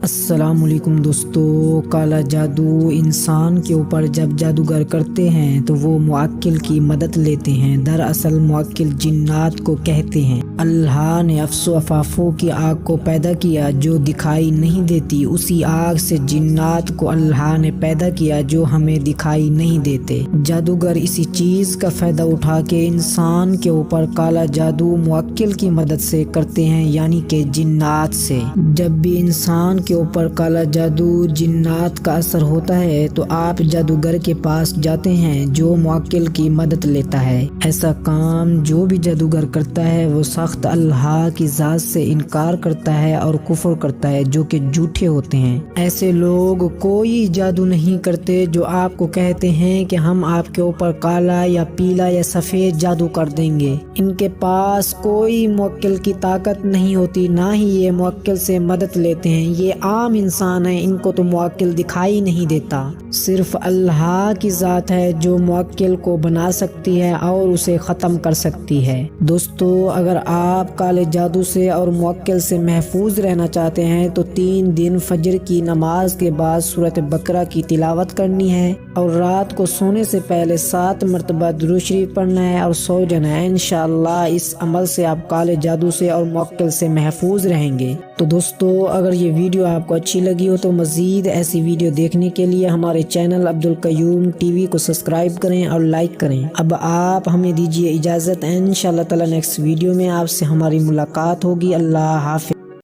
السلام علیکم دوستو، کالا جادو انسان کے اوپر جب جادوگر کرتے ہیں تو وہ موکل کی مدد لیتے ہیں۔ دراصل موکل جنات کو کہتے ہیں۔ اللہ نے افس و افافو کی آگ کو پیدا کیا جو دکھائی نہیں دیتی، اسی آگ سے جنات کو اللہ نے پیدا کیا جو ہمیں دکھائی نہیں دیتے۔ جادوگر اسی چیز کا فائدہ اٹھا کے انسان کے اوپر کالا جادو موکل کی مدد سے کرتے ہیں، یعنی کہ جنات سے۔ جب بھی انسان کے اوپر کالا جادو جنات کا اثر ہوتا ہے تو آپ جادوگر کے پاس جاتے ہیں جو موکل کی مدد لیتا ہے۔ ایسا کام جو بھی جادوگر کرتا ہے وہ سخت اللہ کی ذات سے انکار کرتا ہے اور کفر کرتا ہے جو کہ جھوٹے ہوتے ہیں۔ ایسے لوگ کوئی جادو نہیں کرتے جو آپ کو کہتے ہیں کہ ہم آپ کے اوپر کالا یا پیلا یا سفید جادو کر دیں گے۔ ان کے پاس کوئی موکل کی طاقت نہیں ہوتی، نہ ہی یہ موکل سے مدد لیتے ہیں۔ یہ عام انسان ہیں، ان کو تو موکل دکھائی نہیں دیتا۔ صرف اللہ کی ذات ہے جو موکل کو بنا سکتی ہے اور اسے ختم کر سکتی ہے۔ دوستو، اگر آپ کالے جادو سے اور موکل سے محفوظ رہنا چاہتے ہیں تو 3 دن فجر کی نماز کے بعد سورۃ بقرہ کی تلاوت کرنی ہے اور رات کو سونے سے پہلے 7 مرتبہ درود شریف پڑھنا ہے اور سو جانا ہے۔ انشاءاللہ اس عمل سے آپ کالے جادو سے اور موکل سے محفوظ رہیں گے۔ تو دوستو، اگر یہ ویڈیو آپ کو اچھی لگی ہو تو مزید ایسی ویڈیو دیکھنے کے لیے ہمارے چینل عبدالقیوم ٹی وی کو سبسکرائب کریں اور لائک کریں۔ اب آپ ہمیں دیجیے اجازت، انشاءاللہ تعالی نیکسٹ ویڈیو میں آپ سے ہماری ملاقات ہوگی۔ اللہ حافظ۔